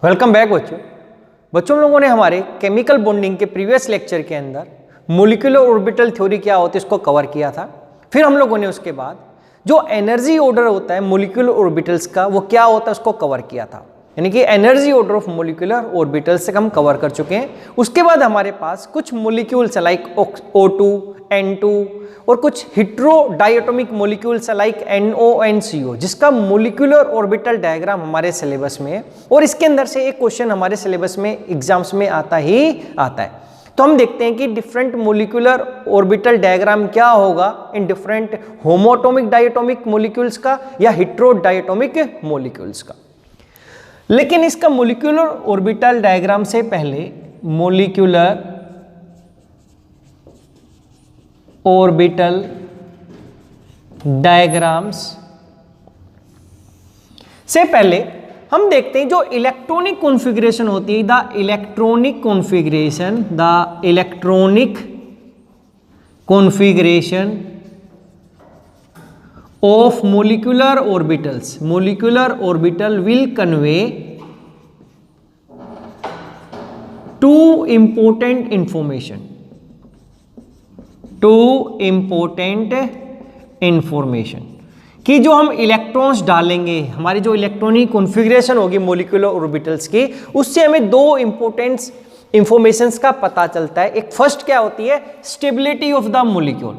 Welcome back बच्चों। बच्चों लोगों ने हमारे केमिकल बॉन्डिंग के प्रीवियस लेक्चर के अंदर मोलिकुलर ऑर्बिटल थ्योरी क्या होती है इसको कवर किया था। फिर हम लोगों ने उसके बाद जो एनर्जी ऑर्डर होता है मोलिकुलर ऑर्बिटल्स का वो क्या होता है उसको कवर किया था, यानी कि energy order of molecular orbitals से हम कवर कर चुके हैं। उसके बाद हमारे पास कुछ मोलिक्यूल्स लाइक O2, N2 और कुछ hetero diatomic molecules like NO and CO जिसका मोलिकुलर ऑर्बिटल डायग्राम हमारे सिलेबस में है और इसके अंदर से एक क्वेश्चन हमारे सिलेबस में एग्जाम्स में आता ही आता है। तो हम देखते हैं कि डिफरेंट मोलिकुलर ऑर्बिटल डायग्राम क्या होगा इन डिफरेंट होमोटोमिक डायटोमिक मोलिक्यूल्स का या हिट्रो डायटोमिक मोलिक्यूल्स का। लेकिन इसका मोलिकुलर ऑर्बिटल डायग्राम से पहले मोलिकुलर ऑर्बिटल डायग्राम्स से पहले हम देखते हैं जो इलेक्ट्रॉनिक कॉन्फ़िगरेशन होती है, the electronic configuration of molecular orbital will convey two important information कि जो हम इलेक्ट्रॉन्स डालेंगे, हमारी जो इलेक्ट्रॉनिक कॉन्फ़िगरेशन होगी मोलिकुलर ऑर्बिटल्स की, उससे हमें दो इंपॉर्टेंट इंफॉर्मेशंस का पता चलता है। एक फर्स्ट क्या होती है, stability of the molecule.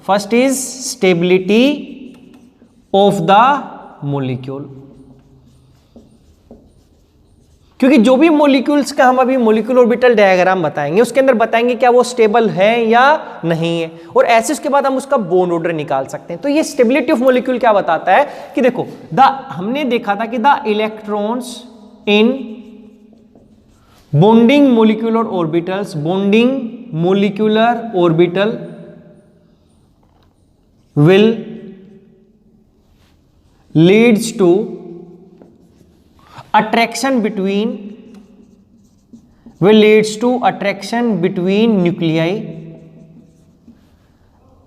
First is stability of the molecule, क्योंकि जो भी मोलिक्यूल्स का हम अभी मोलिकुलर ऑर्बिटल डायग्राम बताएंगे उसके अंदर बताएंगे क्या वो स्टेबल है या नहीं है, और ऐसे उसके बाद हम उसका बॉन्ड ऑर्डर निकाल सकते हैं। तो ये स्टेबिलिटी ऑफ मोलिक्यूल क्या बताता है कि देखो हमने देखा था कि the electrons in bonding molecular orbital will leads to attraction between nuclei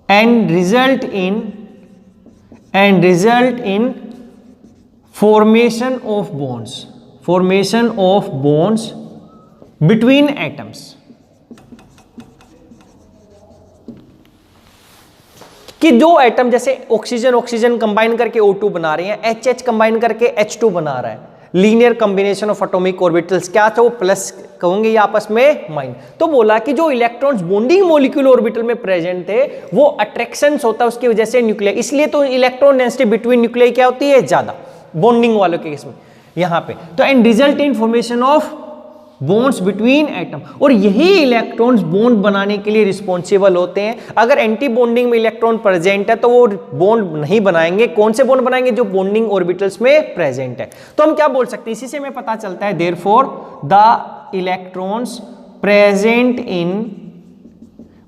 and result in formation of bonds between atoms। कि जो एटम जैसे ऑक्सीजन कंबाइन करके O2 बना रहे हैं, HH कंबाइन करके H2 बना रहा है, linear combination of atomic orbitals क्या था वो प्लस कहोगे या आपस में माइन। तो बोला कि जो इलेक्ट्रॉन्स बॉन्डिंग मोलिकुलर ऑर्बिटल में प्रेजेंट थे वो अट्रैक्शंस होता है उसकी वजह से न्यूक्लियर, इसलिए तो इलेक्ट्रॉन डेंसिटी बिटवीन न्यूक्लियर क्या होती है, ज्यादा बॉन्डिंग वालों के केस में यहाँ पे। तो and result in formation of bonds between atom, और यही इलेक्ट्रॉन्स बॉन्ड बनाने के लिए रिस्पॉन्सिबल होते हैं। अगर एंटी बॉन्डिंग में इलेक्ट्रॉन प्रेजेंट है तो वो बॉन्ड नहीं बनाएंगे। कौन से बॉन्ड बनाएंगे, जो बॉन्डिंग ऑर्बिटल्स में प्रेजेंट है। तो हम क्या बोल सकते हैं, इसी से हमें पता चलता है therefore the electrons present in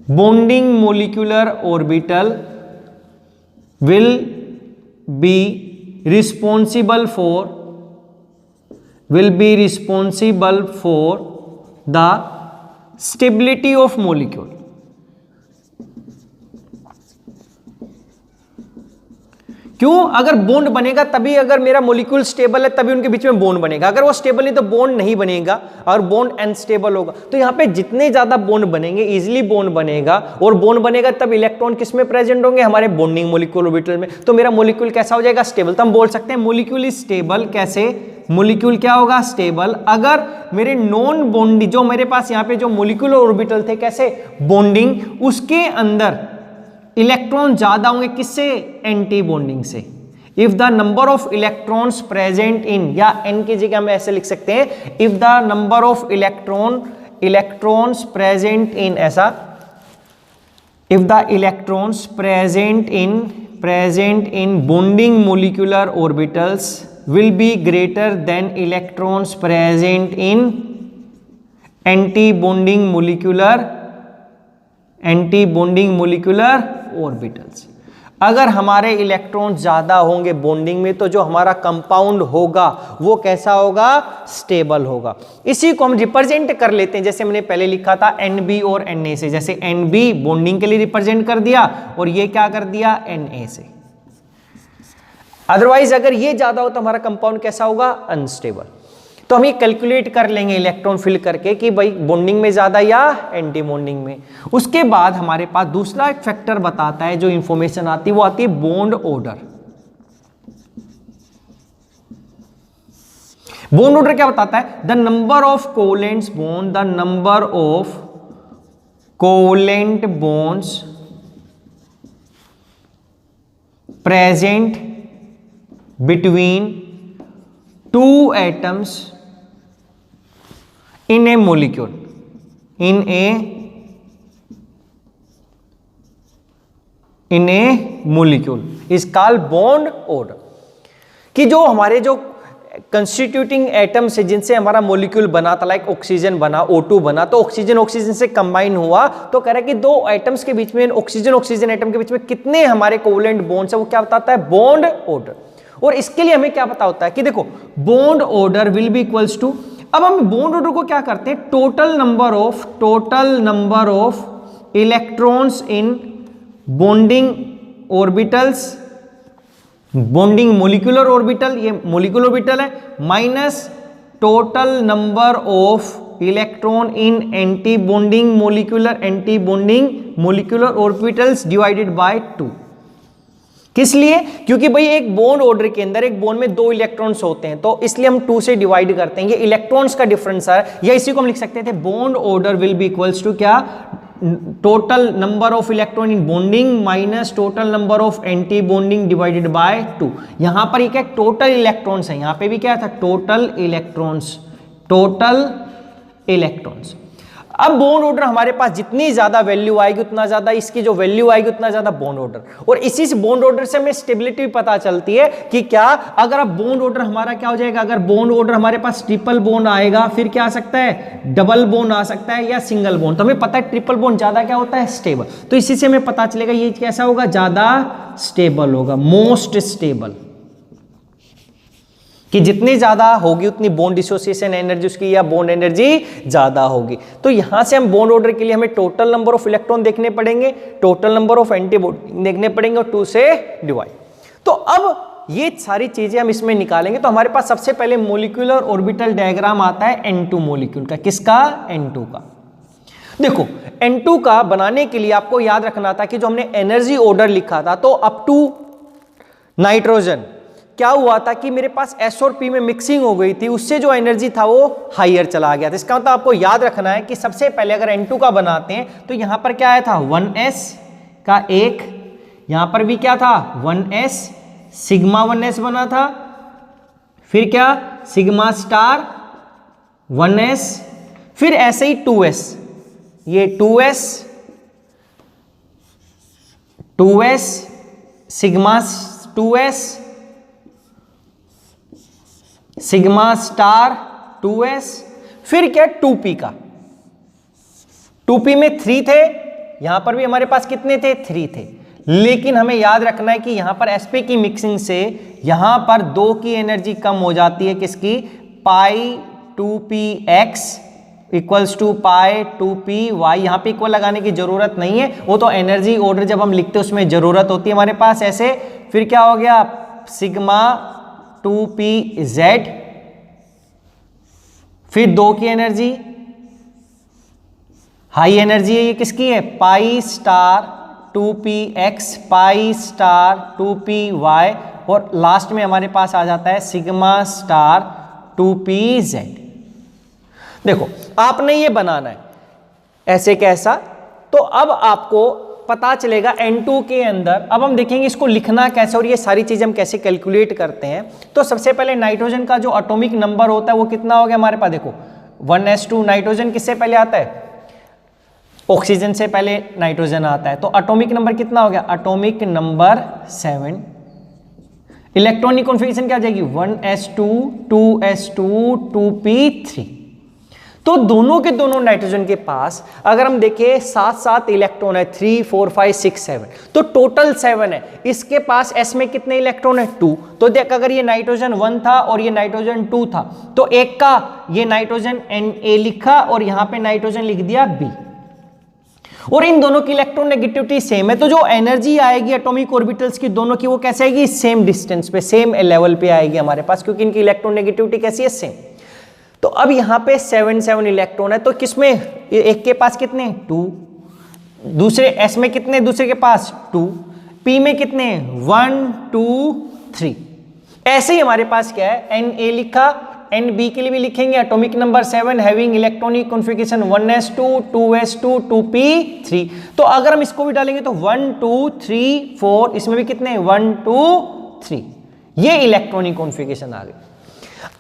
bonding molecular orbital will be responsible for the stability of molecule। क्यों, अगर बॉन्ड बनेगा तभी, अगर मेरा मोलिक्यूल स्टेबल है तभी उनके बीच में बॉन्ड बनेगा। अगर वो स्टेबल नहीं तो बॉन्ड नहीं बनेगा और बॉन्ड अनस्टेबल होगा। तो यहाँ पे जितने ज्यादा बॉन्ड बनेंगे इजीली बॉन्ड बनेगा, और बॉन्ड बनेगा तब इलेक्ट्रॉन किस में प्रेजेंट होंगे, हमारे बॉन्डिंग मोलिक्यूल ऑर्बिटल में। तो मेरा मोलिक्यूल कैसा हो जाएगा, स्टेबल। तो हम बोल सकते हैं मोलिक्यूल इज स्टेबल। कैसे, मोलिक्यूल क्या होगा, स्टेबल। अगर मेरे नॉन बॉन्डिंग, जो मेरे पास यहाँ पे जो मोलिकुलर ऑर्बिटल थे कैसे बॉन्डिंग, उसके अंदर इलेक्ट्रॉन ज्यादा होंगे, किससे, एंटी बॉन्डिंग से। If the number of electrons present in, या एन की जगह हम ऐसे लिख सकते हैं, if the number of electrons present in, ऐसा, if the electrons present in bonding molecular orbitals will be greater than electrons present in anti-bonding molecular orbitals। अगर हमारे इलेक्ट्रॉन ज्यादा होंगे बॉन्डिंग में तो जो हमारा कंपाउंड होगा वो कैसा होगा, स्टेबल होगा। इसी को हम रिप्रेजेंट कर लेते हैं, जैसे मैंने पहले लिखा था NB और Na से। जैसे NB बॉन्डिंग के लिए रिप्रेजेंट कर दिया और ये क्या कर दिया, Na से। अदरवाइज अगर ये ज्यादा हो तो हमारा कंपाउंड कैसा होगा, अनस्टेबल। तो हम ये कैलकुलेट कर लेंगे इलेक्ट्रॉन फिल करके कि भाई बॉन्डिंग में ज्यादा या एंटी बॉन्डिंग में। उसके बाद हमारे पास दूसरा एक फैक्टर बताता है, जो इंफॉर्मेशन आती है वो आती है बॉन्ड ऑर्डर। बॉन्ड ऑर्डर क्या बताता है? The number of covalent bond, the number of covalent bonds present between two atoms in a molecule is called bond order। कि जो हमारे जो कंस्टिट्यूटिंग एटम्स है जिनसे हमारा मॉलिक्यूल बना था, लाइक ऑक्सीजन बना, O2 बना, तो ऑक्सीजन से कंबाइन हुआ, तो कह रहा है कि दो एटम्स के बीच में, ऑक्सीजन एटम के बीच में कितने हमारे कोवेलेंट बॉन्ड्स है, वो क्या बताता है? Bond order. और इसके लिए हमें क्या पता होता है कि देखो bond order will be equals to, अब हम बॉन्ड ऑर्डर को क्या करते हैं? Total number of electrons in bonding orbitals, bonding molecular orbital, ये मोलिकुलर ऑर्बिटल है, minus total number of electron in anti bonding molecular orbitals divided by 2। किस लिए? क्योंकि भाई एक बॉन्ड ऑर्डर के अंदर एक बॉन्ड में 2 इलेक्ट्रॉन्स होते हैं, तो इसलिए हम 2 से डिवाइड करते हैं। ये इलेक्ट्रॉन्स का डिफरेंस है, या इसी को हम लिख सकते थे bond order will be equals to क्या? Total number of electron in bonding minus total number of anti bonding divided by 2। यहां पर ये क्या? टोटल इलेक्ट्रॉन्स है, यहां पे भी क्या था? Total electrons. अब बॉन्ड ऑर्डर हमारे पास जितनी ज्यादा वैल्यू आएगी उतना ज्यादा इसकी जो वैल्यू आएगी उतना ज्यादा बॉन्ड ऑर्डर, और इसी से बॉन्ड ऑर्डर से हमें स्टेबिलिटी पता चलती है कि क्या, अगर अब बॉन्ड ऑर्डर हमारा क्या हो जाएगा? अगर बॉन्ड ऑर्डर हमारे पास ट्रिपल बॉन्ड आएगा, फिर क्या आ सकता है? डबल बॉन्ड आ सकता है, या सिंगल बॉन्ड। तो हमें पता है ट्रिपल बॉन्ड ज्यादा क्या होता है? स्टेबल। तो इसी से हमें पता चलेगा ये कैसा होगा? ज्यादा स्टेबल होगा, मोस्ट स्टेबल। कि जितनी ज्यादा होगी उतनी बॉन्ड डिसोसिएशन एनर्जी उसकी, या बॉन्ड एनर्जी ज्यादा होगी। तो यहां से हम बॉन्ड ऑर्डर के लिए हमें टोटल नंबर ऑफ इलेक्ट्रॉन देखने पड़ेंगे, total number of anti bonding देखने पड़ेंगे, और 2 से डिवाइड। तो अब ये सारी चीजें हम इसमें निकालेंगे। तो हमारे पास सबसे पहले मोलिकुलर ऑर्बिटल डायग्राम आता है N2 मॉलिक्यूल का। किसका? N2 का। देखो N2 का बनाने के लिए आपको याद रखना था कि जो हमने एनर्जी ऑर्डर लिखा था, तो अप टू नाइट्रोजन क्या हुआ था कि मेरे पास S और P में मिक्सिंग हो गई थी, उससे जो एनर्जी था वो हायर चला गया था। इसका मतलब आपको याद रखना है कि सबसे पहले अगर N2 का बनाते हैं तो यहां पर क्या आया था? 1s का एक, यहां पर भी क्या था? 1s, सिग्मा 1s बना था, फिर क्या? सिग्मा स्टार 1s, फिर ऐसे ही 2s, ये 2s sigma 2s, sigma star 2s, फिर क्या? 2p का, 2p में 3 थे, यहां पर भी हमारे पास कितने थे? 3 थे। लेकिन हमें याद रखना है कि यहां पर sp की मिक्सिंग से यहां पर 2 की एनर्जी कम हो जाती है। किसकी? Pi 2px equals to pi 2py। यहां पे इक्वल लगाने की जरूरत नहीं है, वो तो एनर्जी ऑर्डर जब हम लिखते हैं उसमें जरूरत होती है हमारे पास ऐसे। फिर क्या हो गया? सिग्मा 2pz, फिर 2 की एनर्जी हाई एनर्जी है, ये किसकी है? पाई स्टार 2px, पाई स्टार 2py, और लास्ट में हमारे पास आ जाता है सिग्मा स्टार 2pz। देखो आपने ये बनाना है ऐसे कैसा, तो अब आपको पता चलेगा N2 के अंदर। अब हम देखेंगे इसको लिखना कैसे और ये सारी चीजें हम कैसे कैलकुलेट करते हैं। तो सबसे पहले नाइट्रोजन का जो एटॉमिक नंबर होता है वो कितना हो गया हमारे पास? देखो 1s2, नाइट्रोजन किससे पहले आता है? ऑक्सीजन से पहले नाइट्रोजन आता है, तो एटॉमिक नंबर कितना हो गया? Atomic number 7। इलेक्ट्रॉनिक कॉन्फ़िगरेशन क्या आ जाएगी? 1s2, 2s2, 2p3। तो दोनों के दोनों नाइट्रोजन के पास अगर हम देखें 7 इलेक्ट्रॉन है, 3 4 5 6 7, तो टोटल 7 है। इसके पास s में कितने इलेक्ट्रॉन है? 2। तो देख अगर ये नाइट्रोजन 1 था और ये नाइट्रोजन 2 था, तो एक का ये नाइट्रोजन Na लिखा और यहां पे नाइट्रोजन लिख दिया B, और इन दोनों की इलेक्ट्रॉन नेगेटिविटी सेम है। तो जो एनर्जी आएगी एटॉमिक ऑर्बिटल्स की दोनों की, वो कैसे आएगी? सेम डिस्टेंस पे, सेम लेवल पे आएगी हमारे पास, क्योंकि इनकी इलेक्ट्रॉन नेगेटिविटी कैसी है? सेम। तो अब यहाँ पे 7 इलेक्ट्रॉन है, तो किसमें एक के पास कितने 2, दूसरे S में कितने दूसरे के पास 2, P में कितने 1 2 3। ऐसे ही हमारे पास क्या है Na लिखा, Nb के लिए भी लिखेंगे atomic number 7 having electronic configuration 1s2 2s2 2p3। तो अगर हम इसको भी डालेंगे तो 1 2 3 4, इसमें भी कितने 1 2 3, ये इलेक्ट्रॉनिक कॉन्फ़िगरेशन आ गई।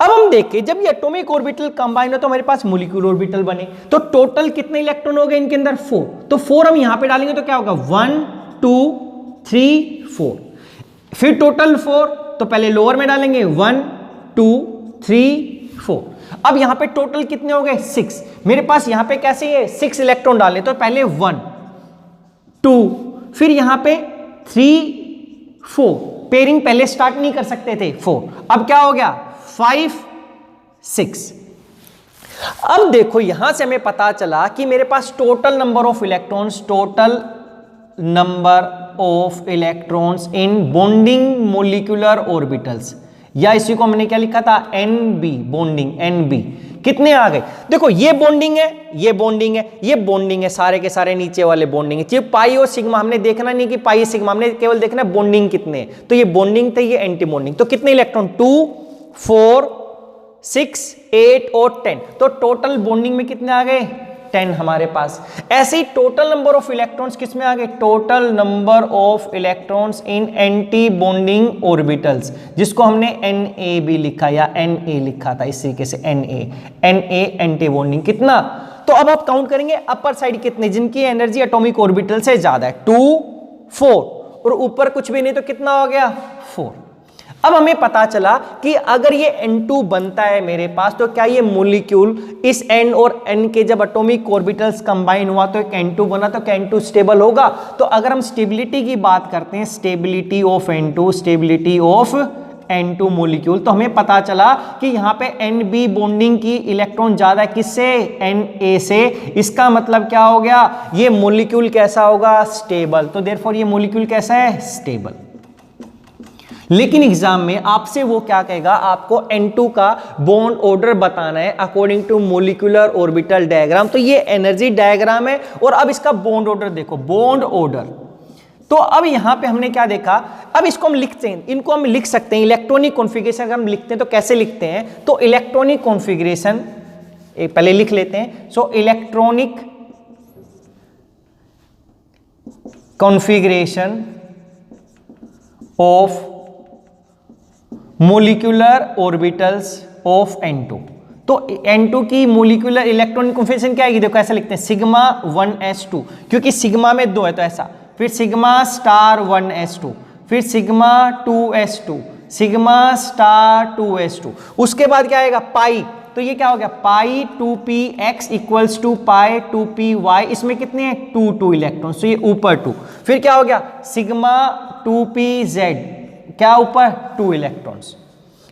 अब हम देखें जब ये एटॉमिक ऑर्बिटल कंबाइन हो तो हमारे पास मॉलिक्यूलर ऑर्बिटल बने, तो टोटल कितने इलेक्ट्रॉन हो गए इनके अंदर 4, तो 4 हम यहां पे डालेंगे तो क्या होगा 1 2 3 4, फिर टोटल 4, तो पहले लोअर में डालेंगे 1 2 3 4। अब यहां पे टोटल कितने हो गए 6, मेरे पास यहां पे कैसे है 6 इलेक्ट्रॉन डालने, तो पहले 1 2, फिर यहां पे 3 4, पेयरिंग पहले स्टार्ट नहीं कर सकते थे 4, अब क्या हो गया 5 6। अब देखो यहां से हमें पता चला कि मेरे पास total number of electrons, total number of electrons in bonding molecular orbitals, या इसी को हमने क्या लिखा था Nb, बॉन्डिंग Nb, कितने आ गए। देखो ये बॉन्डिंग है, ये बॉन्डिंग है, ये बॉन्डिंग है, सारे के सारे नीचे वाले बॉन्डिंग है। सिर्फ पाई और सिग्मा हमने देखना नहीं कि पाई सिग्मा, हमने केवल देखना बॉन्डिंग कितने हैं। तो ये बॉन्डिंग थे, ये एंटी बॉन्डिंग, तो कितने इलेक्ट्रॉन 2 4 6 8 और 10, तो टोटल बॉन्डिंग में कितने आ गए 10 हमारे पास। ऐसे ही टोटल नंबर ऑफ इलेक्ट्रॉन्स किसमें आ गए, total number of electrons in anti bonding orbitals, जिसको हमने Na भी लिखा या Na लिखा था इस तरीके से Na एंटी बॉन्डिंग कितना। तो अब आप काउंट करेंगे अपर साइड कितने जिनकी एनर्जी एटॉमिक ऑर्बिटल से ज्यादा है 2 4, और ऊपर कुछ भी नहीं तो कितना हो गया 4। अब हमें पता चला कि अगर ये N2 बनता है मेरे पास, तो क्या ये मॉलिक्यूल इस N और N के जब एटॉमिक ऑर्बिटल्स कंबाइन हुआ तो एक N2 बना, तो क्या N2 स्टेबल होगा। तो अगर हम स्टेबिलिटी की बात करते हैं, stability of N2, stability of N2 molecule, तो हमें पता चला कि यहाँ पे Nb बॉन्डिंग की इलेक्ट्रॉन ज्यादा है किससे Na से। इसका मतलब क्या हो गया, ये मॉलिक्यूल कैसा होगा स्टेबल, तो देयरफॉर ये मॉलिक्यूल कैसा है स्टेबल। लेकिन एग्जाम में आपसे वो क्या कहेगा, आपको N2 का बॉन्ड ऑर्डर बताना है according to molecular orbital diagram. तो ये एनर्जी डायग्राम है और अब इसका बॉन्ड ऑर्डर देखो, बॉन्ड ऑर्डर। तो अब यहां पे हमने क्या देखा, अब इसको हम लिखते हैं, इनको हम लिख सकते हैं इलेक्ट्रॉनिक कॉन्फ़िगरेशन। अगर हम लिखते हैं तो कैसे लिखते हैं, तो इलेक्ट्रॉनिक कॉन्फ़िगरेशन पहले लिख लेते हैं। So electronic configuration of molecular orbitals of N2। तो N2 की मोलिकुलर इलेक्ट्रॉनिक कॉन्फ़िगरेशन क्या आएगी, देखो ऐसा लिखते हैं सिग्मा 1s2, क्योंकि सिग्मा में 2 है तो ऐसा, फिर सिग्मा स्टार 1s2, फिर sigma 2s2, sigma star 2s2, उसके बाद क्या आएगा पाई, तो ये क्या हो गया पाई 2px equals to pi 2py, इसमें कितने हैं 2 2 इलेक्ट्रॉन, तो ये ऊपर 2, फिर क्या हो गया सिग्मा 2pz, क्या ऊपर 2 इलेक्ट्रॉन्स,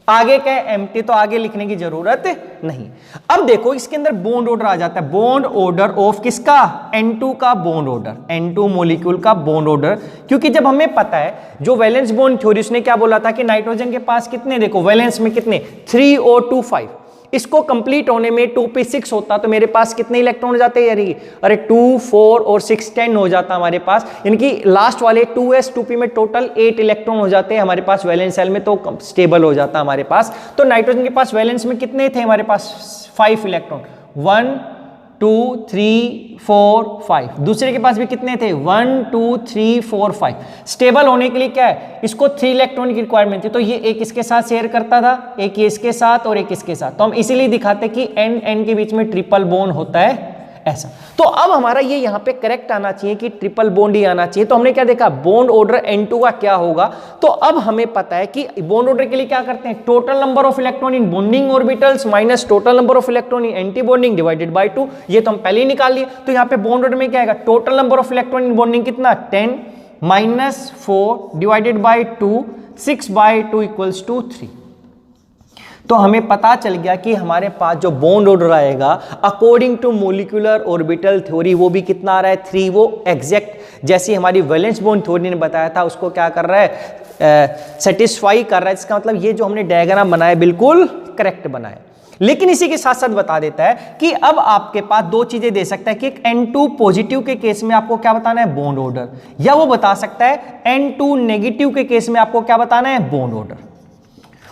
आगे क्या है एम्प्टी, तो आगे लिखने की जरूरत नहीं। अब देखो इसके अंदर बॉन्ड ऑर्डर आ जाता है, बॉन्ड ऑर्डर ऑफ किसका N2 का बॉन्ड ऑर्डर, N2 मॉलिक्यूल का बॉन्ड ऑर्डर। क्योंकि जब हमें पता है जो वैलेंस बॉन्ड थ्योरी, उसने क्या बोला था कि नाइट्रोजन के पास कितने, देखो वैलेंस में कितने 3 और 2 5, इसको कंप्लीट होने में 2p6 होता तो मेरे पास कितने इलेक्ट्रॉन हो जाते यार, अरे 2 4 और 6 10 हो जाता हमारे पास, यानी कि लास्ट वाले 2s 2p में टोटल 8 इलेक्ट्रॉन हो जाते हैं हमारे पास वैलेंस सेल में, तो स्टेबल हो जाता हमारे पास। तो नाइट्रोजन के पास वैलेंस में कितने थे हमारे पास 5 इलेक्ट्रॉन, 1 2 3 4 5, दूसरे के पास भी कितने थे 1 2 3 4 5। स्टेबल होने के लिए क्या है, इसको 3 इलेक्ट्रॉन की रिक्वायरमेंट थी, तो ये एक इसके साथ शेयर करता था, एक ये इसके साथ और एक इसके साथ, तो हम इसीलिए दिखाते कि N N के बीच में ट्रिपल बॉन्ड होता है ऐसा। तो अब हमारा ये यहाँ पे करेक्ट आना चाहिए कि ट्रिपल बॉन्ड ही आना चाहिए। तो हमने क्या देखा बॉन्ड ऑर्डर N2 का क्या होगा, तो अब हमें पता है कि बॉन्ड ऑर्डर के लिए क्या करते हैं, total number of electron in bonding orbitals minus total number of electron in anti bonding divided by 2, ये तो हम पहले ही निकाल लिए। तो यहाँ पे बॉन्ड ऑर्डर में क्या आएगा, total number of electron in bonding कितना 10 minus 4 divided by 2, 6 by 2 equals to 3। तो हमें पता चल गया कि हमारे पास जो बॉन्ड ऑर्डर आएगा according to molecular orbital theory वो भी कितना आ रहा है 3, वो एग्जैक्ट जैसी हमारी वैलेंस बॉन्ड थ्योरी ने बताया था उसको क्या कर रहा है सेटिस्फाई कर रहा है। इसका मतलब ये जो हमने डायग्राम बनाया बिल्कुल करेक्ट बनाया। लेकिन इसी के साथ साथ बता देता है कि अब आपके पास दो चीजें दे सकता है कि एक N2 पॉजिटिव के केस में आपको क्या बताना है, बॉन्ड ऑर्डर, या वो बता सकता है N2 नेगेटिव के केस में आपको क्या बताना है, बॉन्ड ऑर्डर,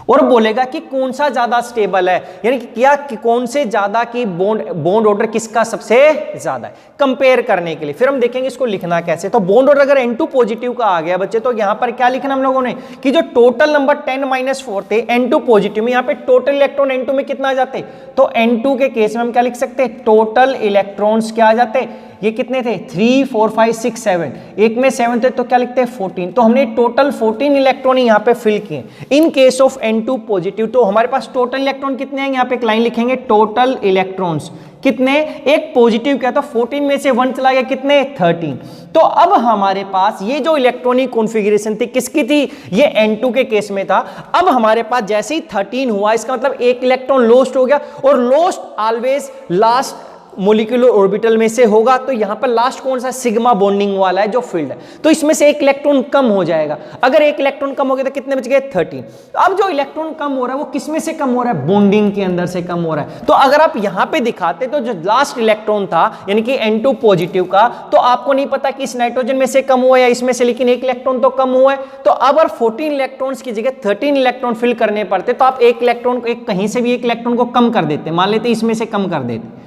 और बोलेगा कि कौन सा ज्यादा स्टेबल है, यानी कि क्या कि कौन से ज्यादा की बॉन्ड ऑर्डर किसका सबसे ज्यादा है, कंपेयर करने के लिए। फिर हम देखेंगे इसको लिखना कैसे। तो बॉन्ड ऑर्डर अगर N2 पॉजिटिव का आ गया बच्चे, तो यहां पर क्या लिखना हम लोगों ने कि जो टोटल नंबर 10-4 थे N2 पॉजिटिव में, यहां पे टोटल इलेक्ट्रॉन N2 में कितना आ जाते, तो N2 के केस में हम क्या लिख सकते हैं, टोटल इलेक्ट्रॉन्स क्या आ जाते, ये कितने थे, 3 4 5 6 7, एक में 7 थे तो क्या लिखते हैं 14, तो हमने टोटल 14 इलेक्ट्रॉन यहाँ पे फिल किए इन केस ऑफ N2 पॉजिटिव। तो हमारे पास टोटल इलेक्ट्रॉन कितने हैं, यहाँ पे एक लाइन लिखेंगे, टोटल इलेक्ट्रॉन्स कितने, एक पॉजिटिव क्या, तो 14 में से 1 चला गया, कितने, 13। तो अब हमारे पास ये जो इलेक्ट्रॉनिक कॉन्फ़िगरेशन थी किसकी थी, ये N2 के केस में था। अब हमारे पास जैसे ही 13 हुआ, इसका मतलब एक इलेक्ट्रॉन लॉस्ट हो गया, और lost always last molecular orbital में से होगा। तो यहां पर लास्ट कौन सा, सिग्मा बॉन्डिंग वाला है जो फील्ड है, तो इसमें से एक इलेक्ट्रॉन कम हो जाएगा। अगर एक इलेक्ट्रॉन कम हो गया तो कितने बच गए, 13। अब जो इलेक्ट्रॉन कम हो रहा है वो किस में से कम हो रहा है, बॉन्डिंग के अंदर से कम हो रहा है। तो अगर आप यहां पे दिखाते तो जो लास्ट इलेक्ट्रॉन था यानी कि N2 पॉजिटिव का, तो आपको नहीं पता कि इस नाइट्रोजन में से कम हुआ या इसमें से, लेकिन एक इलेक्ट्रॉन तो कम हुआ है। तो अब 14 इलेक्ट्रॉन्स की जगह 13 इलेक्ट्रॉन फिल करने पड़ते, तो आप एक इलेक्ट्रॉन को, कहीं से भी एक इलेक्ट्रॉन को कम कर देते, मान लेते इसमें से कम कर देते,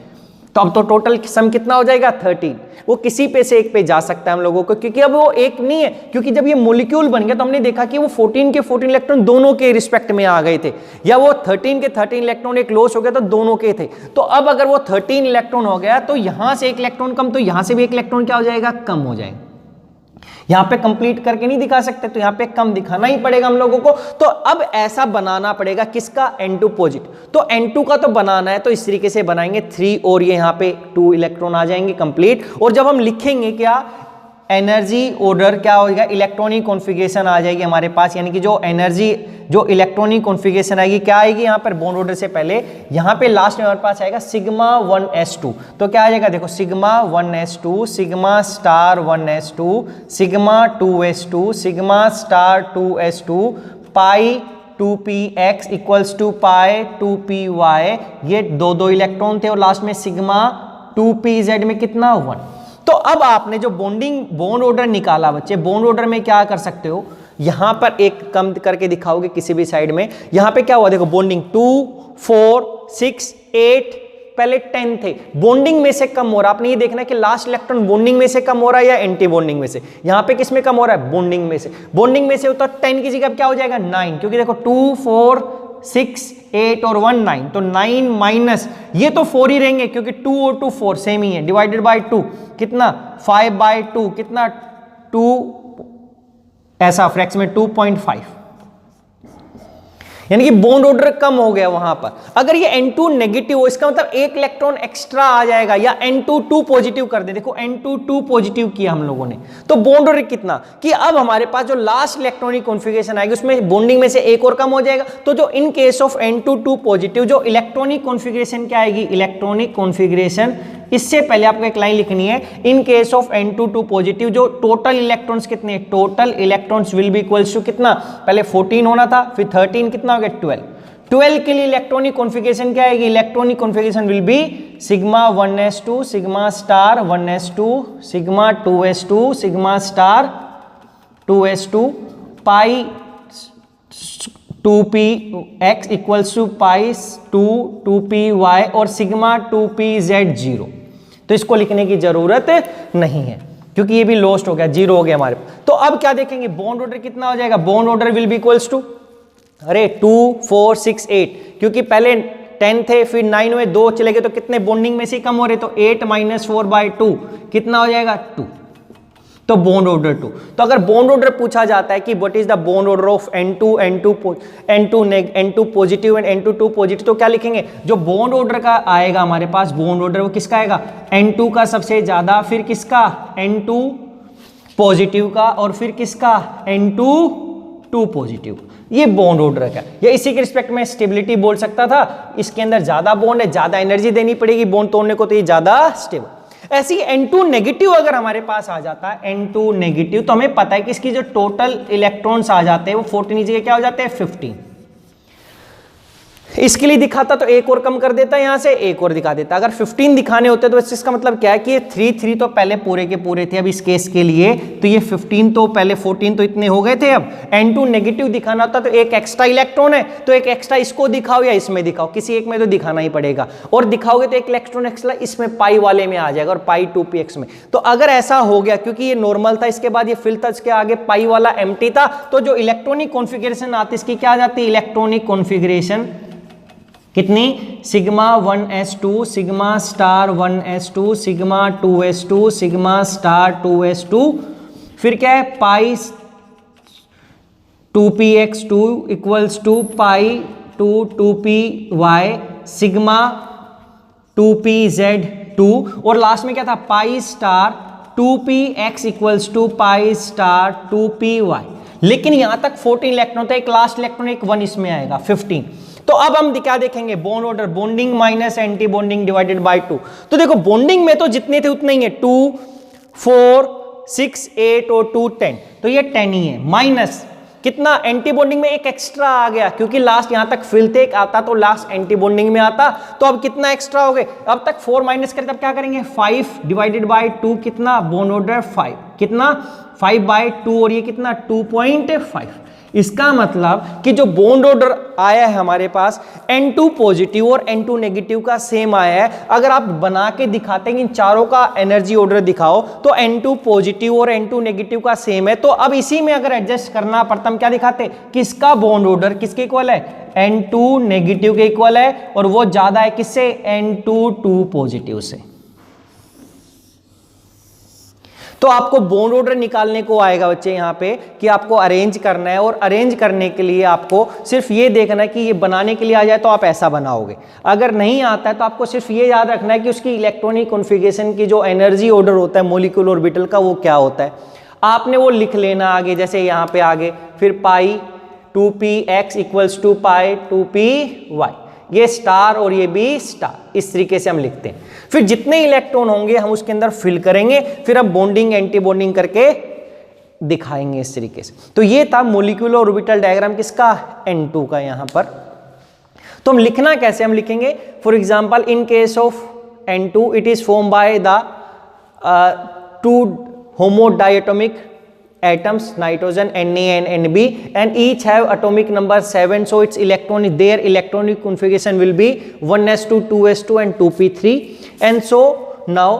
तो अब तो टोटल सम कितना हो जाएगा, 13। वो किसी पे से एक पे जा सकता है हम लोगों को, क्योंकि अब वो एक नहीं है, क्योंकि जब ये मॉलिक्यूल बन गया तो हमने देखा कि वो 14 के 14 इलेक्ट्रॉन दोनों के रिस्पेक्ट में आ गए थे, या वो 13 के 13 इलेक्ट्रॉन एक लॉस हो गया तो दोनों के थे। तो अब अगर वो 13 इलेक्ट्रॉन हो गया तो यहां से एक इलेक्ट्रॉन कम, तो यहां से भी एक इलेक्ट्रॉन क्या हो जाएगा, कम हो जाएगा। यहां पे कंप्लीट करके नहीं दिखा सकते, तो यहां पे कम दिखाना ही पड़ेगा हम लोगों को। तो अब ऐसा बनाना पड़ेगा किसका, N2 पॉजिटिव। तो N2 का तो बनाना है, तो इस तरीके से बनाएंगे 3 और ये यहां पे 2 इलेक्ट्रॉन आ जाएंगे कंप्लीट। और जब हम लिखेंगे क्या, एनर्जी ऑर्डर क्या होगा, इलेक्ट्रॉनिक कॉन्फ़िगरेशन आ जाएगी हमारे पास, यानी कि जो एनर्जी, जो इलेक्ट्रॉनिक कॉन्फ़िगरेशन आएगी क्या आएगी, यहाँ पर बॉन्ड ऑर्डर से पहले यहाँ पे लास्ट में हमारे पास आएगा सिग्मा 1s2। तो क्या आ जाएगा, देखो sigma 1s2, sigma star 1s2, sigma 2s2, sigma star 2s2, pi 2px equals to pi 2py, ये दो इलेक्ट्रॉन थे, और लास्ट में सिग्मा 2pz में कितना, 1। तो अब आपने जो बॉन्ड ऑर्डर निकाला बच्चे, बॉन्ड ऑर्डर में क्या कर सकते हो, यहां पर एक कम करके दिखाओगे किसी भी साइड में। यहां पे क्या हुआ, देखो बॉन्डिंग 2 4 6 8, पहले 10 थे, बॉन्डिंग में से कम हो रहा। आपने ये देखना कि लास्ट इलेक्ट्रॉन बॉन्डिंग में से कम हो रहा है या एंटी बॉन्डिंग में से। यहां पे किस में कम हो रहा है, बॉन्डिंग में से। बॉन्डिंग में से होता है 10 की जगह क्या हो जाएगा, 9, क्योंकि देखो 2 4 6 8 और 1 9, तो 9 माइनस ये तो 4 ही रहेंगे, क्योंकि 2 और 2 4 सेम ही है, डिवाइडेड बाय 2 कितना, 5/2 कितना, 2, ऐसा फ्रैक्शन में 2.5, यानी कि बॉन्ड ऑर्डर कम हो गया वहां पर। अगर ये N2 नेगेटिव हो, इसका मतलब एक इलेक्ट्रॉन एक्स्ट्रा आ जाएगा, या N2 2 पॉजिटिव कर दे। देखो N2 2 पॉजिटिव किया हम लोगों ने, तो बॉन्ड ऑर्डर कितना, कि अब हमारे पास जो लास्ट इलेक्ट्रॉनिक कॉन्फ़िगरेशन आएगी उसमें बॉन्डिंग में से एक और कम हो जाएगा। तो जो इन केस ऑफ N2 2 पॉजिटिव जो इलेक्ट्रॉनिक कॉन्फ़िगरेशन क्या आएगी, इलेक्ट्रॉनिक कॉन्फ़िगरेशन, इससे पहले आपको एक लाइन लिखनी है, in case of N2 2 positive जो टोटल इलेक्ट्रॉन्स कितने, total electrons will be equals to कितना, पहले 14 होना था, फिर 13 कितना हो गया, 12 के लिए इलेक्ट्रॉनिक कॉन्फ़िगरेशन क्या आएगी, electronic configuration will be sigma 1s2, sigma star 1s2, sigma 2s2, sigma star 2s2, pi 2px equals to pi 2py और सिग्मा 2pz0। तो इसको लिखने की जरूरत नहीं है, क्योंकि ये भी लॉस्ट हो गया, 0 हो गया हमारे पास। तो अब क्या देखेंगे, बॉन्ड ऑर्डर कितना हो जाएगा, bond order will be equals to, अरे 2 4 6 8, क्योंकि पहले 10 थे, फिर 9 में 2 चले गए, तो कितने बॉन्डिंग में से कम हो रहे, तो 8 - 4/2 कितना हो जाएगा, 2। तो बॉन्ड ऑर्डर 2। तो अगर बॉन्ड ऑर्डर पूछा जाता है कि what is the bond order of N2 positive and N2 2 positive, तो क्या लिखेंगे, जो बॉन्ड ऑर्डर का आएगा हमारे पास, बॉन्ड ऑर्डर वो किसका आएगा, N2 का सबसे ज्यादा, फिर किसका, N2 पॉजिटिव का, और फिर किसका, N2 2 पॉजिटिव। ये बॉन्ड ऑर्डर का, या इसी के रिस्पेक्ट में स्टेबिलिटी बोल सकता था, इसके अंदर ज्यादा बॉन्ड है, ज्यादा एनर्जी देनी पड़ेगी बॉन्ड तोड़ने को, तो ये ज्यादा स्टेबल। ऐसी N2 नेगेटिव अगर हमारे पास आ जाता है, N2 नेगेटिव, तो हमें पता है कि इसकी जो टोटल इलेक्ट्रॉन्स आ जाते हैं वो 14 की जगह क्या हो जाते हैं, 15। इसके लिए दिखाता तो एक और कम कर देता, यहां से एक और दिखा देता। अगर 15 दिखाने होते तो इसका मतलब क्या है कि ये 3 तो पहले पूरे के पूरे थे अब इस केस के लिए, तो ये 15 तो पहले 14 तो इतने हो गए थे। अब N2 नेगेटिव दिखाना होता तो एक एक्स्ट्रा इलेक्ट्रॉन है तो एक एक्स्ट्रा इसको दिखाओ या इसमें दिखाओ, किसी एक में तो दिखाना ही पड़ेगा, और दिखाओगे तो एक इलेक्ट्रॉन एक्स्ट्रा इसमें पाई वाले में आ जाएगा और पाई 2px में। तो अगर ऐसा हो गया, क्योंकि ये नॉर्मल था, इसके बाद ये फिल था, इसके आगे पाई वाला एम्प्टी था, तो जो इलेक्ट्रॉनिक कॉन्फ़िगरेशन आती इसकी क्या आ जाती है, इलेक्ट्रॉनिक कॉन्फ़िगरेशन कितनी, sigma 1s2 sigma star 1s2 sigma 2s2 sigma star 2s2, फिर क्या है pi 2px2 equals to pi 2py sigma 2pz2, और लास्ट में क्या था pi star 2px equals to pi star 2py। लेकिन यहां तक 14 इलेक्ट्रॉन था, एक लास्ट इलेक्ट्रॉन एक 1 इसमें आएगा 15। तो अब हम क्या देखेंगे, bond order, bonding minus anti bonding divided by 2। तो देखो बॉन्डिंग में तो जितने थे उतने ही है, 2 4 6 8 और 2 10, तो ये 10 ही है, माइनस कितना एंटी बॉन्डिंग में एक एक्स्ट्रा आ गया, क्योंकि लास्ट यहां तक फिल थे, एक आता तो लास्ट एंटी बॉन्डिंग में आता, तो अब कितना एक्स्ट्रा हो गए, अब तक 4 माइनस करें तब क्या करेंगे 5 डिवाइडेड बाय 2 कितना, बॉन्ड ऑर्डर 5 कितना 5/2 और ये कितना 2.5। इसका मतलब कि जो बॉन्ड ऑर्डर आया है हमारे पास N2 पॉजिटिव और N2 नेगेटिव का सेम आया है। अगर आप बना के दिखाते हैं कि इन चारों का एनर्जी ऑर्डर दिखाओ तो N2 पॉजिटिव और N2 नेगेटिव का सेम है, तो अब इसी में अगर एडजस्ट करना पड़ता, हम क्या दिखाते, किसका बॉन्ड ऑर्डर किसके इक्वल है, N2 नेगेटिव के इक्वल है, और वो ज्यादा है किससे, N2 पॉजिटिव से। तो आपको बॉन्ड ऑर्डर निकालने को आएगा बच्चे यहाँ पे कि आपको अरेंज करना है, और अरेंज करने के लिए आपको सिर्फ ये देखना है कि ये बनाने के लिए आ जाए तो आप ऐसा बनाओगे, अगर नहीं आता है तो आपको सिर्फ ये याद रखना है कि उसकी इलेक्ट्रॉनिक कॉन्फ़िगरेशन की जो एनर्जी ऑर्डर होता है मॉलिक्यूल ऑर्बिटल का वो क्या होता है, आपने वो लिख लेना आगे, जैसे यहाँ पे आगे फिर पाई 2px equals to pi 2py, ये स्टार और ये भी स्टार, इस तरीके से हम लिखते हैं। फिर जितने इलेक्ट्रॉन होंगे हम उसके अंदर फिल करेंगे, फिर हम बॉन्डिंग एंटी बॉन्डिंग करके दिखाएंगे इस तरीके से। तो ये था मॉलिक्यूलर ऑर्बिटल डायग्राम किसका, N2 का। यहां पर तो हम लिखना कैसे, हम लिखेंगे for example in case of N2 it is form by the 2 homodiatomic atoms, nitrogen Na and Nb, and each have atomic number 7, so its electronic, their electronic configuration will be 1s2 2s2 and 2p3, and so now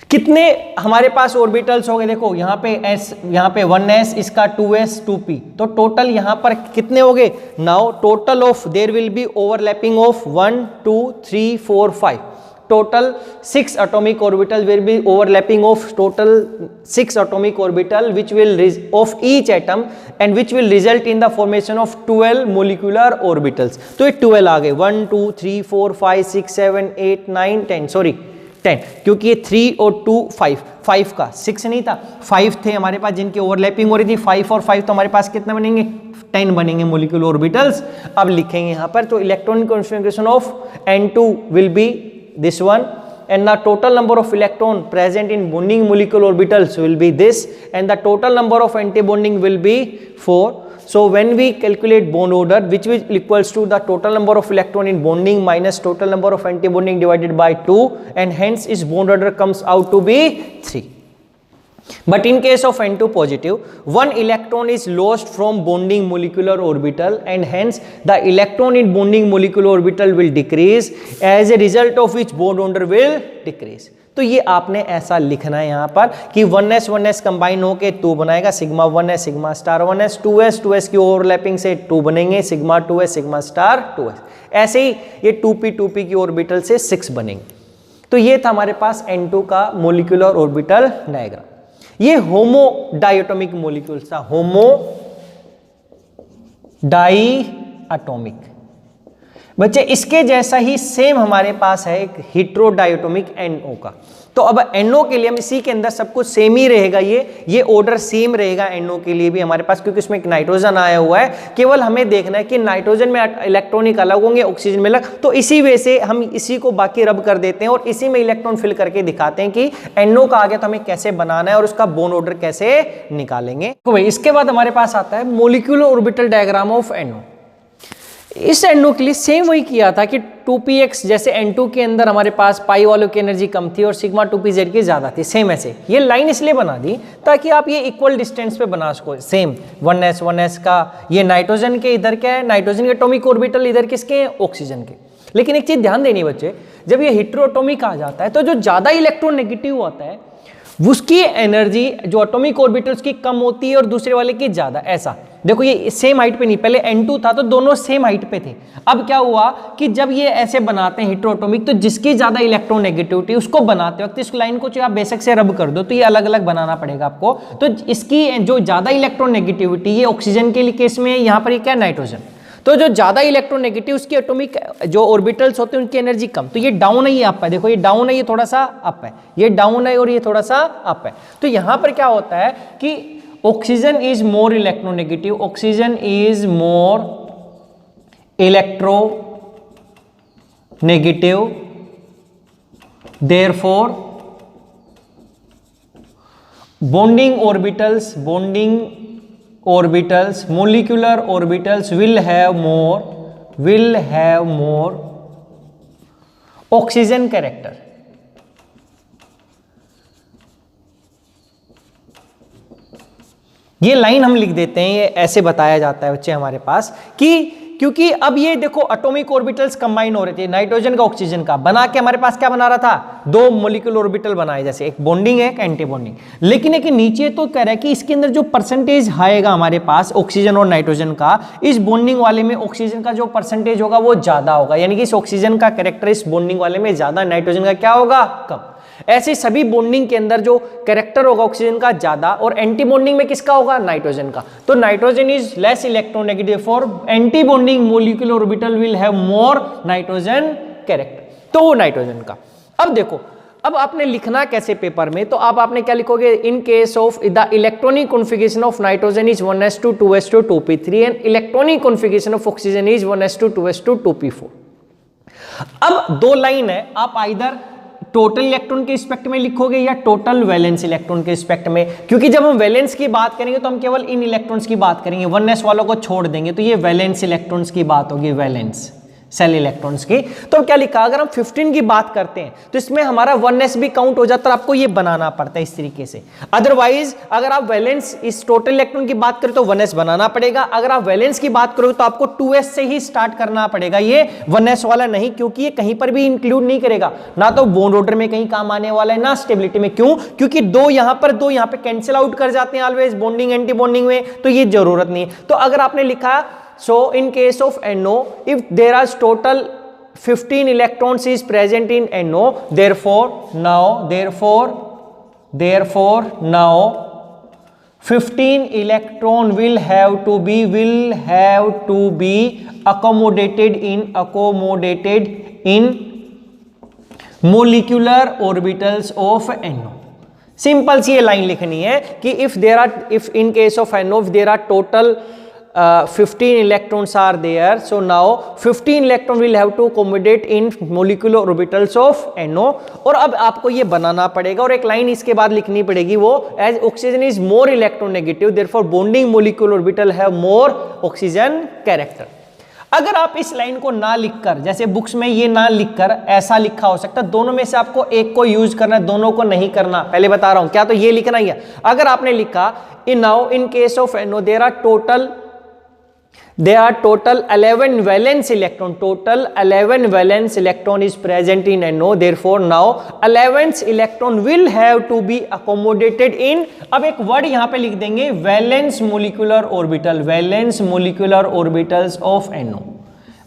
कितने हमारे पास orbitals हो गए, देखो यहाँ पे s, यहाँ पे 1s, इसका 2s 2p, तो टोटल यहाँ पर कितने हो गए, now total of their will be overlapping of 1 2 3 4 5, total 6 atomic orbital will be overlapping of total 6 atomic orbital which will of each atom and which will result in the formation of 12 molecular orbitals। तो ये 12 आ गए, 1 2 3 4 5 6 7 8 9 10, sorry 10, क्योंकि ये 3 और 2 5 का 6 नहीं था, 5 थे हमारे पास जिनकी ओवरलैपिंग हो रही थी, 5 और 5, तो हमारे पास कितने बनेंगे 10 बनेंगे मोलिकुलर ऑर्बिटल्स। अब लिखेंगे यहाँ पर, तो electronic configuration of N2 will be this one, and the total number of electron present in bonding molecule orbitals will be this, and the total number of anti-bonding will be 4. So when we calculate bond order, which is equals to the total number of electron in bonding minus total number of anti-bonding divided by 2, and hence its bond order comes out to be 3. But in case of N2 positive, 1 electron is lost from bonding molecular orbital, and hence the electron in bonding molecular orbital will decrease, as a result of which bond order will decrease. तो ये आपने ऐसा लिखना है यहाँ पर कि 1s combine होके 2 बनाएगा, sigma 1s sigma star 1s, 2s की ओवरलैपिंग से 2 बनेंगे, sigma 2s sigma star 2s, ऐसे ही ये 2p की ऑर्बिटल से 6 बनेंगे। तो ये था हमारे पास N2 का मोलिकुलर ऑर्बिटल डायग्राम। ये होमो डायटोमिक मॉलिक्यूल्स था, होमो डाइएटोमिक। बच्चे इसके जैसा ही सेम हमारे पास है एक हेटेरोडायटोमिक NO का। तो अब NO के लिए हम इसी के अंदर सब कुछ सेम ही रहेगा, ये ऑर्डर सेम रहेगा NO के लिए भी हमारे पास, क्योंकि इसमें एक नाइट्रोजन आया हुआ है। केवल हमें देखना है कि नाइट्रोजन में इलेक्ट्रॉनिक अलग होंगे, ऑक्सीजन में अलग, तो इसी वे से हम इसी को बाकी रब कर देते हैं और इसी में इलेक्ट्रॉन फिल करके दिखाते हैं कि NO का आ गया तो हमें कैसे बनाना है और उसका बॉन्ड ऑर्डर कैसे निकालेंगे। तो भाई इसके बाद हमारे पास आता है molecular orbital diagram of NO। इस NO के लिए सेम वही किया था कि 2px जैसे N2 के अंदर हमारे पास पाई वालों की एनर्जी कम थी और सिग्मा 2pz की ज़्यादा थी, सेम ऐसे ये लाइन इसलिए बना दी ताकि आप ये इक्वल डिस्टेंस पे बना सको। सेम 1s का ये नाइट्रोजन के इधर क्या है, नाइट्रोजन के एटॉमिक ऑर्बिटल इधर किसके हैं, ऑक्सीजन के। लेकिन एक चीज़ ध्यान देनी बच्चे, जब ये हेटेरोटॉमिक आ जाता है तो जो ज़्यादा इलेक्ट्रोनेगेटिव होता है उसकी एनर्जी जो एटॉमिक ऑर्बिटल्स की कम होती है और दूसरे वाले की ज़्यादा। ऐसा देखो ये सेम हाइट पे नहीं, पहले N2 था तो दोनों सेम हाइट पे थे। अब क्या हुआ कि जब ये ऐसे बनाते हैं हेटेरोटॉमिक तो जिसकी ज़्यादा इलेक्ट्रोनेगेटिविटी उसको बनाते वक्त इस लाइन को जो आप बेशक से रब कर दो तो ये अलग अलग बनाना पड़ेगा आपको। तो इसकी जो ज़्यादा इलेक्ट्रोनेगेटिविटी ये ऑक्सीजन के लिए केस में है, यहाँ पर ये क्या है, नाइट्रोजन। तो जो ज़्यादा इलेक्ट्रोनेगेटिव उसकी एटॉमिक जो ऑर्बिटल्स होते हैं उनकी एनर्जी कम, तो ये डाउन है ये अप है। देखो ये डाउन है ये थोड़ा सा अप है, ये डाउन है और ये थोड़ा सा अप है। तो यहाँ पर क्या होता है कि oxygen is more electronegative, oxygen is more electronegative, therefore bonding orbitals, molecular orbitals will have more oxygen character। ये लाइन हम लिख देते हैं, ये ऐसे बताया जाता है बच्चे हमारे पास कि क्योंकि अब ये देखो एटॉमिक ऑर्बिटल्स कंबाइन हो रहे थे, नाइट्रोजन का ऑक्सीजन का बना के हमारे पास क्या बना रहा था, दो मॉलिक्यूल ऑर्बिटल बनाए, जैसे एक बॉन्डिंग है एक एंटी बॉन्डिंग। लेकिन एक नीचे तो कह रहा है कि इसके अंदर जो परसेंटेज आएगा हमारे पास ऑक्सीजन और नाइट्रोजन का, इस बॉन्डिंग वाले में ऑक्सीजन का जो परसेंटेज होगा वो ज्यादा होगा, यानी कि इस ऑक्सीजन का कैरेक्टर इस बॉन्डिंग वाले में ज्यादा, नाइट्रोजन का क्या होगा, कम। ऐसे सभी बॉन्डिंग के अंदर जो कैरेक्टर होगा ऑक्सीजन का ज्यादा और एंटी बॉन्डिंग में किसका होगा, नाइट्रोजन का। तो nitrogen is less electronegative, for anti bonding molecular orbital will have more nitrogen character, तो वो नाइट्रोजन का। अब देखो अब आपने लिखना कैसे पेपर में, तो अब आपने क्या लिखोगे, इन case of the electronic configuration of nitrogen is 1s2 2s2 2p3 and electronic configuration of oxygen is 1s2 2s2 2p4। अब दो लाइन है, आप आइदर टोटल इलेक्ट्रॉन के रिस्पेक्ट में लिखोगे या टोटल वैलेंस इलेक्ट्रॉन के रिस्पेक्ट में, क्योंकि जब हम वैलेंस की बात करेंगे तो हम केवल इन इलेक्ट्रॉन्स की बात करेंगे, 1s वालों को छोड़ देंगे, तो ये वैलेंस इलेक्ट्रॉन्स की बात होगी, वैलेंस सेल इलेक्ट्रॉन्स की। तो क्या लिखा, अगर हम 15 की बात करते हैं तो इसमें हमारा 1s भी काउंट हो जाता है, आपको ये बनाना पड़ता है इस तरीके से। अदरवाइज अगर आप वैलेंस इस टोटल इलेक्ट्रॉन की बात करें तो 1s बनाना पड़ेगा, अगर आप वैलेंस की बात करोगे तो आपको 2s से ही स्टार्ट करना पड़ेगा, ये 1s वाला नहीं, क्योंकि ये कहीं पर भी इंक्लूड नहीं करेगा, ना तो बॉन्ड ऑर्डर में कहीं काम आने वाला है ना स्टेबिलिटी में। क्यों, क्योंकि दो यहां पे कैंसिल आउट कर जाते हैं ऑलवेज बॉन्डिंग एंटी बॉन्डिंग में, तो ये जरूरत नहीं है। तो अगर आपने लिखा so in case of NO if there are total 15 electrons is present in NO, therefore now 15 electron will have to be accommodated in molecular orbitals of NO। Simple सी ये लाइन लिखनी है कि if in case of NO if there are total 15 electrons are there, so now 15 electron will have to accommodate in molecular orbitals of NO। और अब आपको ये बनाना पड़ेगा और एक लाइन इसके बाद लिखनी पड़ेगी, वो as oxygen is more electronegative therefore bonding molecular orbital have more oxygen character। अगर आप इस लाइन को ना लिखकर, जैसे बुक्स में ये ना लिखकर ऐसा लिखा हो सकता है, दोनों में से आपको एक को यूज करना है, दोनों को नहीं करना, पहले बता रहा हूं क्या, तो ये लिखना ही है। अगर आपने लिखा in case of NO there are total 11 valence electron, total 11 valence electron is present in NO, therefore now 11th electron will have to be accommodated in, अब एक वर्ड यहां पे लिख देंगे, valence molecular orbitals of NO।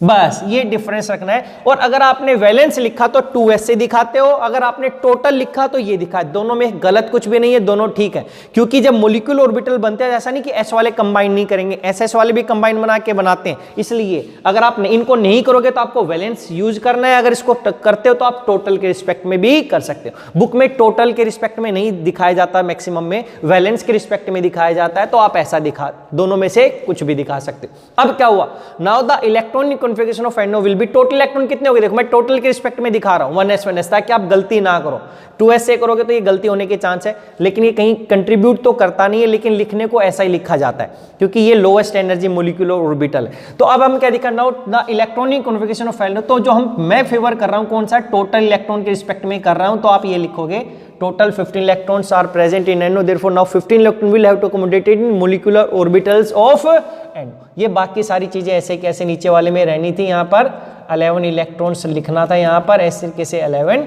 बस ये difference रखना है। और अगर आपने वैलेंस लिखा तो 2s से दिखाते हो, अगर आपने टोटल लिखा तो ये दिखा, दोनों में गलत कुछ भी नहीं है, दोनों ठीक है। क्योंकि जब मॉलिक्यूल ऑर्बिटल बनते हैं ऐसा नहीं कि s वाले कंबाइन नहीं करेंगे, s वाले भी कंबाइन बना के बनाते हैं, इसलिए अगर आप इनको नहीं करोगे तो आपको वैलेंस यूज करना है, अगर इसको करते हो तो आप टोटल के रिस्पेक्ट में भी कर सकते हो। बुक में टोटल के रिस्पेक्ट में नहीं दिखाया जाता, मैक्सिमम में वैलेंस के रिस्पेक्ट में दिखाया जाता है, तो आप ऐसा दिखा, दोनों में से कुछ भी दिखा सकते हो। अब क्या हुआ, now the electronic configuration of NO will be, total electron कितने हो गए, देखो मैं टोटल के रिस्पेक्ट में दिखा रहा हूं 1s ताकि आप गलती ना करो। 2s से करोगे तो ये गलती होने के चांस है, लेकिन ये कहीं कंट्रीब्यूट तो करता नहीं है, लेकिन लिखने को ऐसा ही लिखा जाता है क्योंकि ये लोएस्ट एनर्जी मोलिकुलर ऑर्बिटल है। तो अब हम क्या दिखाना हो, the electronic configuration of NO, तो जो मैं फेवर कर रहा हूं कौन सा, टोटल इलेक्ट्रॉन के रिस्पेक्ट में कर रहा हूं, तो आप ये लिखोगे total 15 electrons are present in NO, therefore now 15 electron will have to accommodate in molecular orbitals of NO। ये बाकी सारी चीजें ऐसे कैसे नीचे वाले में रहनी थी, यहाँ पर 11 इलेक्ट्रॉन्स लिखना था, यहाँ पर ऐसे कैसे 11।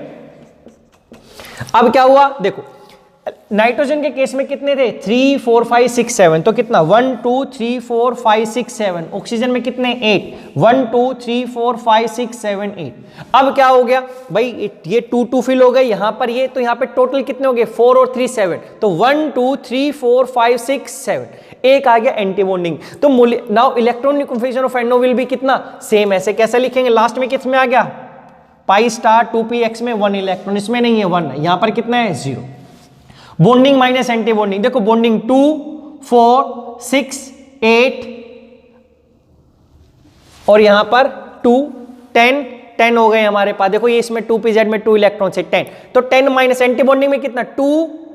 अब क्या हुआ देखो, नाइट्रोजन के केस में कितने थे 3 4 5 6 7, तो कितना 1 2 3 4 5 6 7। ऑक्सीजन में कितने 8, 1 2 3 4 5 6 7 8। अब क्या हो गया भाई, ये 2 2 फिल हो गए यहाँ पर, ये तो यहाँ पे टोटल कितने हो गए 4 और 3 7, तो 1 2 3 4 5 6 7, एक आ गया एंटी बॉन्डिंग। तो now electronic configuration of NO will be कितना सेम, ऐसे कैसे लिखेंगे, लास्ट में किस में आ गया पाई स्टार 2px में 1 इलेक्ट्रॉन, इसमें नहीं है 1 है, यहाँ पर कितना है 0। बॉन्डिंग माइनस एंटी बॉन्डिंग, देखो बॉन्डिंग 2 4 6 8 और यहां पर 2 10 हो गए हमारे पास। देखो ये इसमें 2pz में 2 इलेक्ट्रॉन से 10, तो 10 माइनस एंटी बॉन्डिंग में कितना 2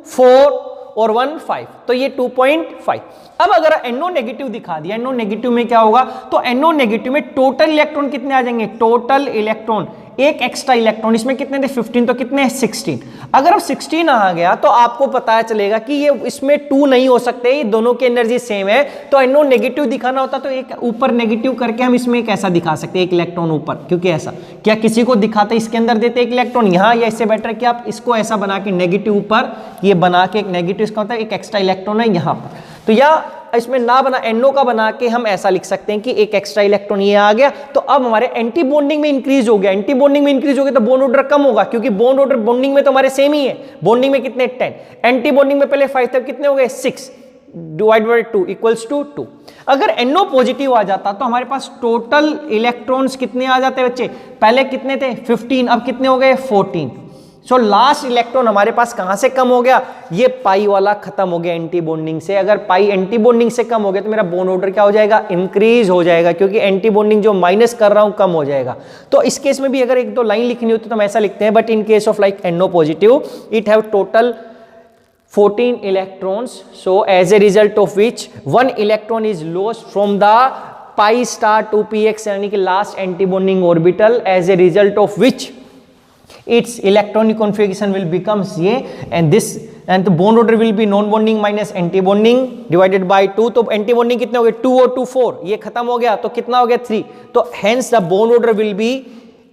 4 और 1 5, तो ये 2.5। अब अगर NO नेगेटिव दिखा दिया, NO नेगेटिव में क्या होगा, तो NO नेगेटिव में टोटल इलेक्ट्रॉन कितने आ जाएंगे, टोटल इलेक्ट्रॉन एक एक्स्ट्रा इलेक्ट्रॉन, इसमें कितने थे 15, तो कितने 16। अगर अब 16 आ गया तो आपको पता चलेगा कि ये इसमें 2 नहीं हो सकते, ये दोनों की एनर्जी सेम है। तो NO नेगेटिव दिखाना होता तो एक ऊपर नेगेटिव करके हम इसमें एक ऐसा दिखा सकते, एक इलेक्ट्रॉन ऊपर, क्योंकि ऐसा क्या किसी को दिखाते इसके अंदर देते एक इलेक्ट्रॉन यहाँ, या इससे बेटर कि आप इसको ऐसा बना के नेगेटिव ऊपर ये बना के एक नेगेटिव, इसका होता है एक एक्स्ट्रा इलेक्ट्रॉन है यहाँ पर, तो या इसमें ना बना NO का बना के हम ऐसा लिख सकते हैं कि एक एक्स्ट्रा इलेक्ट्रॉन ये आ गया। तो अब हमारे एंटी बॉन्डिंग में इंक्रीज हो गया, एंटी बॉन्डिंग में इंक्रीज हो गया तो बॉन्ड ऑर्डर कम होगा, क्योंकि बॉन्ड ऑर्डर बॉन्डिंग में तो हमारे सेम ही है। बॉन्डिंग में कितने 10, एंटी बॉन्डिंग में पहले 5 तब कितने हो गए 6 डिवाइड बाय 2 इक्वल्स टू 2। अगर NO पॉजिटिव आ जाता तो हमारे पास टोटल इलेक्ट्रॉन्स कितने आ जाते बच्चे, पहले कितने थे 15, अब कितने हो गए 14। सो लास्ट इलेक्ट्रॉन हमारे पास कहां से कम हो गया, ये पाई वाला खत्म हो गया एंटी बॉन्डिंग से। अगर पाई एंटी बॉन्डिंग से कम हो गया तो मेरा बॉन्ड ऑर्डर क्या हो जाएगा, इंक्रीज हो जाएगा, क्योंकि एंटी बॉन्डिंग जो माइनस कर रहा हूं कम हो जाएगा। तो इस केस में भी अगर एक दो लाइन लिखनी होती तो हम ऐसा लिखते हैं, but in case of like NO positive it have total 14 electrons, so as a result of which 1 electron is lost from the pi star 2px यानी कि last anti-bonding orbital, as a result of which its electronic configuration will becomes ये, and this and the bond order will be non bonding minus anti bonding divided by 2। तो anti bonding कितने हो गए 2 और 2 4, ये खत्म हो गया तो कितना हो गया 3। तो hence the bond order will be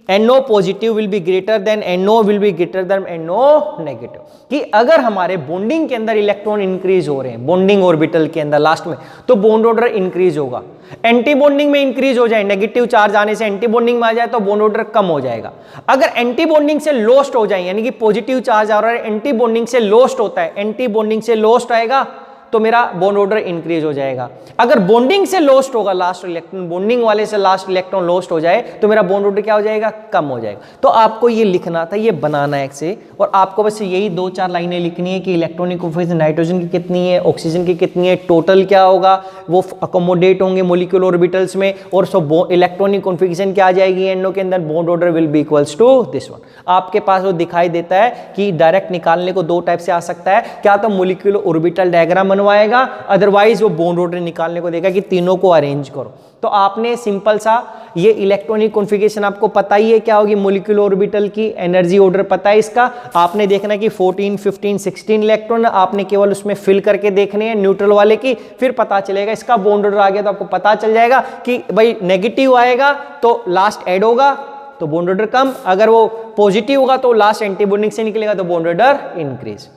NO positive will be greater than NO will be greater than NO negative. कि अगर हमारे बॉन्डिंग के अंदर इलेक्ट्रॉन इंक्रीज हो रहे हैं बॉन्डिंग ऑर्बिटल के अंदर लास्ट में, तो बॉन्ड ऑर्डर इंक्रीज होगा। एंटी बॉन्डिंग में इंक्रीज हो जाए, नेगेटिव चार्ज आने से एंटी बॉन्डिंग में आ जाए तो बॉन्ड ऑर्डर कम हो जाएगा। अगर एंटी बॉन्डिंग से लॉस्ट हो जाए, यानी कि पॉजिटिव चार्ज आ रहा है एंटी बॉन्डिंग से लॉस्ट होता है, एंटी बॉन्डिंग से लॉस्ट आएगा तो मेरा बॉन्ड ऑर्डर इंक्रीज हो जाएगा। अगर बॉन्डिंग से लॉस्ट होगा लास्ट इलेक्ट्रॉन, बॉन्डिंग वाले से लास्ट इलेक्ट्रॉन लॉस्ट हो जाए तो मेरा बॉन्ड ऑर्डर क्या हो जाएगा, कम हो जाएगा। तो आपको ये लिखना था, ये बनाना है से, और आपको बस यही 2-4 लाइनें लिखनी है कि इलेक्ट्रॉनिक कॉन्फ़िगरेशन नाइट्रोजन की कितनी है, ऑक्सीजन की कितनी है, टोटल क्या होगा, वो अकोमोडेट होंगे मोलिक्यूलर ऑर्बिटल्स में, और सो इलेक्ट्रॉनिक कॉन्फ़िगरेशन क्या आ जाएगी NO के अंदर, bond order will be equals to this one. आपके पास वो दिखाई देता है कि डायरेक्ट निकालने को 2 टाइप से आ सकता है, क्या तो मोलिक्यूलर ऑर्बिटल डायग्राम बनवाएगा, अदरवाइज वो बॉन्ड ऑर्डर निकालने को देगा कि तीनों को अरेंज करो। तो आपने सिंपल सा ये इलेक्ट्रॉनिक कॉन्फ़िगरेशन आपको पता ही है क्या होगी, मोलिक्यूलर ऑर्बिटल की एनर्जी ऑर्डर पता है इसका। आपने देखना कि 14 15 16 इलेक्ट्रॉन आपने केवल उसमें फिल करके देखने हैं न्यूट्रल वाले की, फिर पता चलेगा इसका बॉन्ड ऑर्डर आ गया तो आपको पता चल जाएगा कि भाई नेगेटिव आएगा तो लास्ट ऐड होगा तो बॉन्ड ऑर्डर कम, अगर वो पॉजिटिव होगा तो लास्ट एंटी बॉन्डिंग से निकलेगा तो बॉन्ड ऑर्डर इंक्रीज।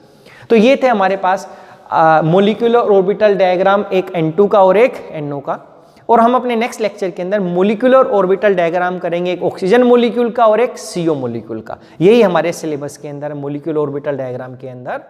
तो ये थे हमारे पास मोलिक्यूलर ऑर्बिटल डायग्राम, एक N2 का और एक NO का। और हम अपने नेक्स्ट लेक्चर के अंदर मोलिक्यूलर ऑर्बिटल डायग्राम करेंगे, एक ऑक्सीजन मोलिक्यूल का और एक CO मोलिक्यूल का। यही हमारे सिलेबस के अंदर मोलिक्यूलर ऑर्बिटल डायग्राम के अंदर